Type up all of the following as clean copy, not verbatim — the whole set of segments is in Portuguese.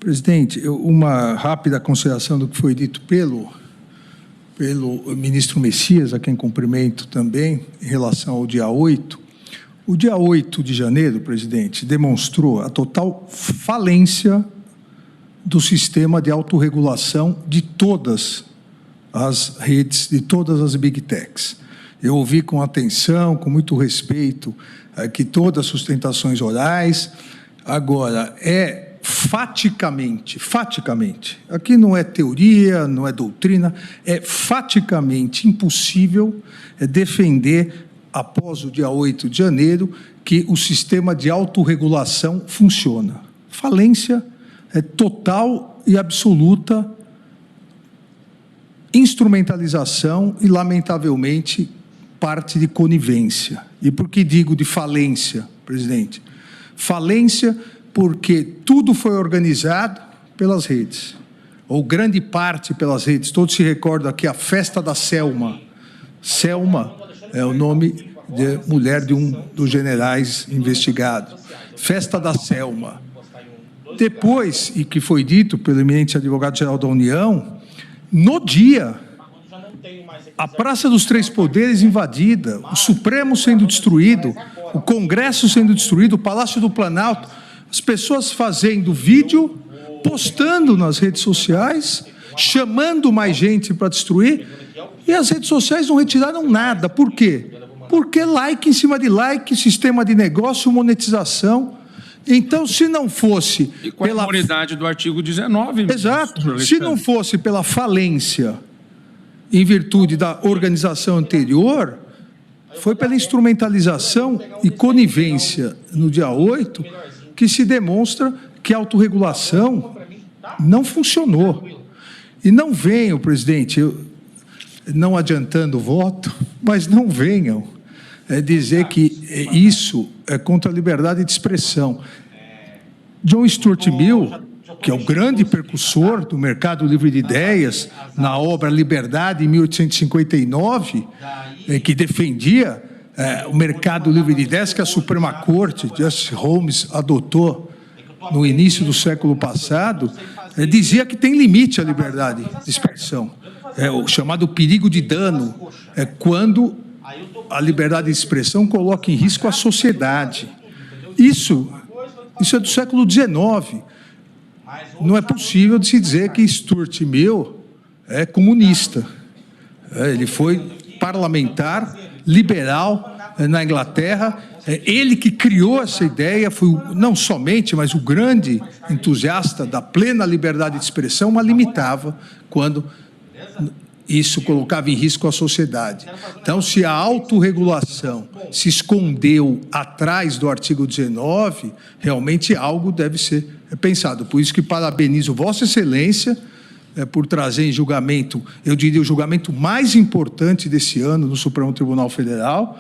Presidente, uma rápida consideração do que foi dito pelo ministro Messias, a quem cumprimento também, em relação ao dia 8. O dia 8 de janeiro, presidente, demonstrou a total falência do sistema de autorregulação de todas as redes, de todas as Big Techs. Eu ouvi com atenção, com muito respeito, que todas as sustentações orais. Agora, faticamente, aqui não é teoria, não é doutrina, é faticamente impossível defender, após o dia 8 de janeiro, que o sistema de autorregulação funciona. Falência total e absoluta, instrumentalização e, lamentavelmente, parte de conivência. E por que digo de falência, presidente? Falência porque tudo foi organizado pelas redes, ou grande parte pelas redes. Todos se recordam aqui a festa da Selma. Selma é o nome de mulher de um dos generais investigados. Festa da Selma. Depois, e que foi dito pelo eminente advogado-geral da União, no dia, a Praça dos Três Poderes invadida, o Supremo sendo destruído, o Congresso sendo destruído, o Palácio do Planalto, as pessoas fazendo vídeo, postando nas redes sociais, chamando mais gente para destruir, e as redes sociais não retiraram nada. Por quê? Porque like em cima de like, sistema de negócio, monetização. Então, se não fosse... E com a imunidade do artigo 19... Exato. Se não fosse pela falência, em virtude da organização anterior, foi pela instrumentalização e conivência no dia 8 que se demonstra que a autorregulação não funcionou. E não venham, presidente, não adiantando o voto, mas não venham dizer que isso é contra a liberdade de expressão. John Stuart Mill, que é o grande precursor do mercado livre de ideias, na obra Liberdade, em 1859, que defendia o mercado livre de ideias que a Suprema Corte, Justice Holmes, adotou no início do século passado, dizia que tem limite à liberdade de expressão. O chamado perigo de dano, quando a liberdade de expressão coloca em risco a sociedade. Isso é do século XIX. Não é possível de se dizer que Stuart Mill é comunista. Ele foi parlamentar, liberal na Inglaterra. Ele que criou essa ideia, foi não somente, mas o grande entusiasta da plena liberdade de expressão, mas limitava quando isso colocava em risco a sociedade. Então, se a autorregulação se escondeu atrás do artigo 19, realmente algo deve ser pensado. Por isso que parabenizo Vossa Excelência por trazer em julgamento, eu diria, o julgamento mais importante desse ano no Supremo Tribunal Federal,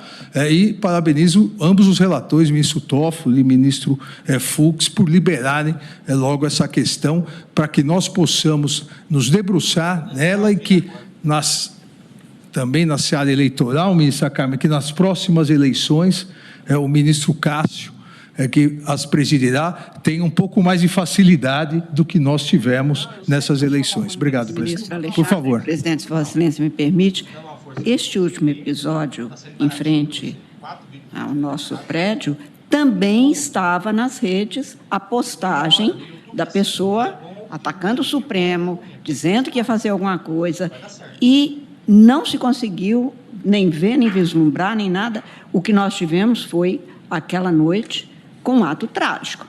e parabenizo ambos os relatores, ministro Toffoli e ministro Fux, por liberarem logo essa questão, para que nós possamos nos debruçar nela e que também na seara eleitoral, ministra Carmen, que nas próximas eleições o ministro Cássio, que as presidirá, tenha um pouco mais de facilidade do que nós tivemos nessas eleições. Obrigado, presidente. Por favor. Presidente, se Vossa Excelência me permite, este último episódio em frente ao nosso prédio também estava nas redes a postagem da pessoa atacando o Supremo, dizendo que ia fazer alguma coisa, e não se conseguiu nem ver, nem vislumbrar, nem nada. O que nós tivemos foi, aquela noite, com um ato trágico.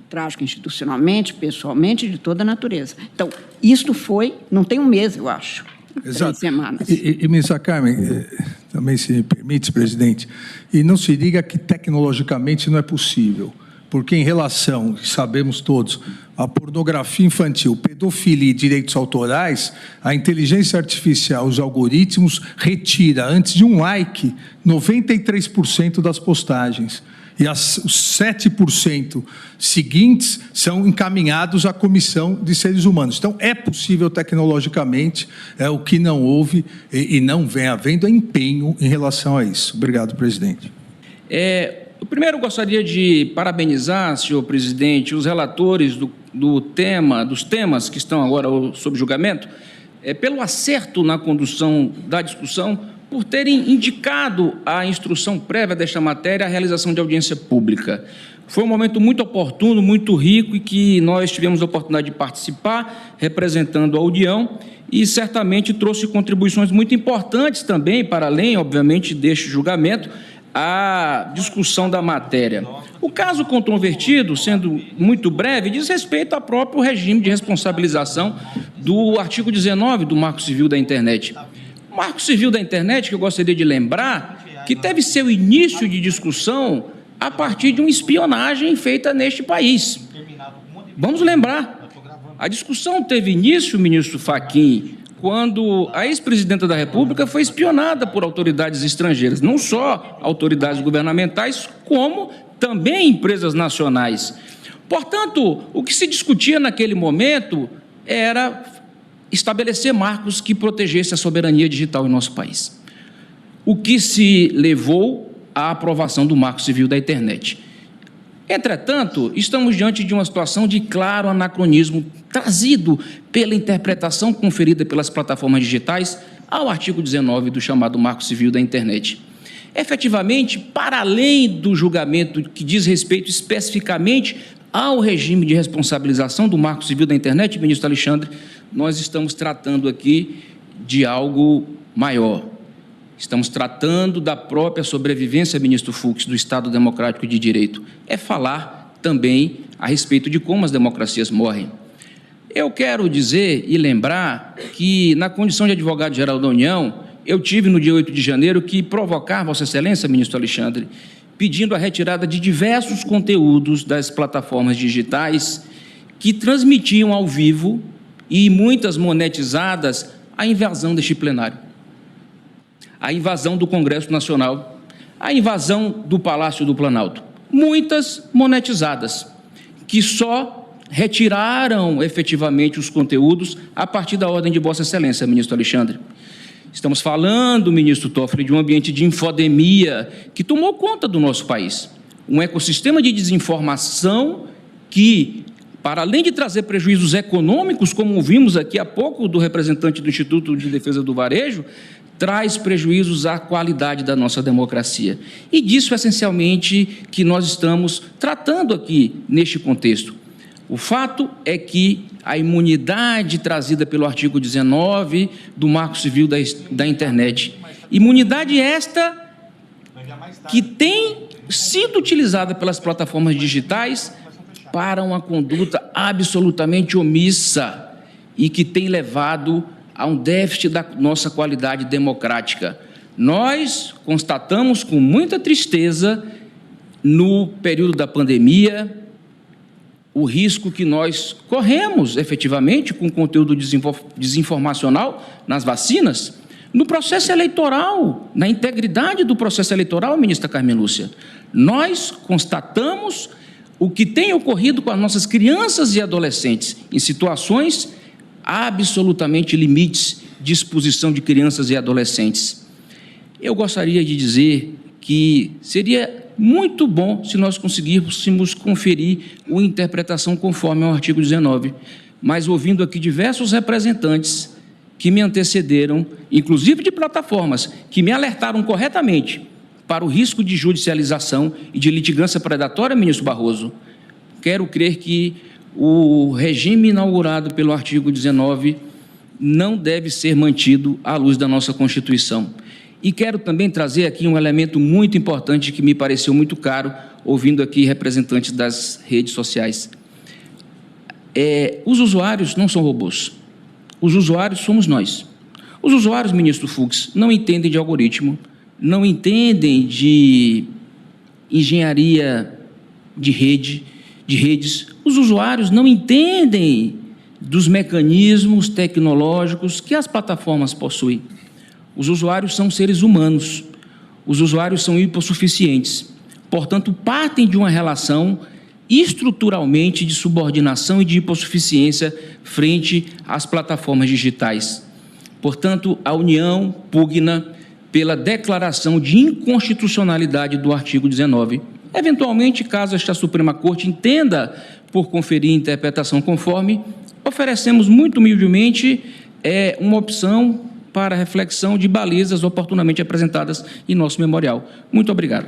Trágico institucionalmente, pessoalmente, de toda a natureza. Então, isto foi, não tem um mês, eu acho, Exato. 3 semanas. E ministra Carmen, também se me permite, presidente, e não se diga que tecnologicamente não é possível, porque em relação, sabemos todos, à pornografia infantil, pedofilia e direitos autorais, a inteligência artificial, os algoritmos, retira, antes de um like, 93% das postagens. E os 7% seguintes são encaminhados à Comissão de Seres Humanos. Então, é possível tecnologicamente, o que não houve e não vem havendo empenho em relação a isso. Obrigado, presidente. Eu primeiro gostaria de parabenizar, senhor presidente, os relatores dos temas que estão agora sob julgamento, pelo acerto na condução da discussão, por terem indicado a instrução prévia desta matéria, a realização de audiência pública. Foi um momento muito oportuno, muito rico, e que nós tivemos a oportunidade de participar, representando a União, e certamente trouxe contribuições muito importantes também, para além, obviamente, deste julgamento, a discussão da matéria. O caso controvertido, sendo muito breve, diz respeito ao próprio regime de responsabilização do artigo 19 do Marco Civil da Internet. O Marco Civil da Internet, que eu gostaria de lembrar, que teve seu início de discussão a partir de uma espionagem feita neste país. Vamos lembrar, a discussão teve início, ministro Fachin, quando a ex-presidenta da República foi espionada por autoridades estrangeiras, não só autoridades governamentais, como também empresas nacionais. Portanto, o que se discutia naquele momento era estabelecer marcos que protegessem a soberania digital em nosso país. O que se levou à aprovação do Marco Civil da Internet. Entretanto, estamos diante de uma situação de claro anacronismo trazido pela interpretação conferida pelas plataformas digitais ao artigo 19 do chamado Marco Civil da Internet. Efetivamente, para além do julgamento que diz respeito especificamente ao regime de responsabilização do Marco Civil da Internet, ministro Alexandre, nós estamos tratando aqui de algo maior. Estamos tratando da própria sobrevivência, ministro Fux, do Estado Democrático de Direito. É falar também a respeito de como as democracias morrem. Eu quero dizer e lembrar que, na condição de advogado-geral da União, eu tive, no dia 8 de janeiro, que provocar Vossa Excelência, ministro Alexandre, pedindo a retirada de diversos conteúdos das plataformas digitais que transmitiam ao vivo e muitas monetizadas a invasão deste plenário. A invasão do Congresso Nacional, a invasão do Palácio do Planalto. Muitas monetizadas, que só retiraram efetivamente os conteúdos a partir da ordem de Vossa Excelência, ministro Alexandre. Estamos falando, ministro Toffoli, de um ambiente de infodemia que tomou conta do nosso país. Um ecossistema de desinformação que, para além de trazer prejuízos econômicos, como ouvimos aqui há pouco do representante do Instituto de Defesa do Varejo, traz prejuízos à qualidade da nossa democracia. E disso, essencialmente, que nós estamos tratando aqui neste contexto. O fato é que a imunidade trazida pelo artigo 19 do Marco Civil da Internet, imunidade esta que tem sido utilizada pelas plataformas digitais para uma conduta absolutamente omissa e que tem levado a um déficit da nossa qualidade democrática. Nós constatamos com muita tristeza, no período da pandemia, o risco que nós corremos, efetivamente, com conteúdo desinformacional nas vacinas, no processo eleitoral, na integridade do processo eleitoral, ministra Carmen Lúcia. Nós constatamos o que tem ocorrido com as nossas crianças e adolescentes em situações absolutamente limites de exposição de crianças e adolescentes. Eu gostaria de dizer que seria muito bom se nós conseguíssemos conferir uma interpretação conforme ao artigo 19, mas ouvindo aqui diversos representantes que me antecederam, inclusive de plataformas, que me alertaram corretamente para o risco de judicialização e de litigância predatória, ministro Barroso, quero crer que o regime inaugurado pelo artigo 19 não deve ser mantido à luz da nossa Constituição. E quero também trazer aqui um elemento muito importante que me pareceu muito caro, ouvindo aqui representantes das redes sociais. Os usuários não são robôs. Os usuários somos nós. Os usuários, ministro Fux, não entendem de algoritmo, não entendem de engenharia de redes. Os usuários não entendem dos mecanismos tecnológicos que as plataformas possuem. Os usuários são seres humanos, os usuários são hipossuficientes, portanto, partem de uma relação estruturalmente de subordinação e de hipossuficiência frente às plataformas digitais. Portanto, a União pugna pela declaração de inconstitucionalidade do artigo 19 Eventualmente, caso esta Suprema Corte entenda por conferir interpretação conforme, oferecemos muito humildemente uma opção para reflexão de balizas oportunamente apresentadas em nosso memorial. Muito obrigado.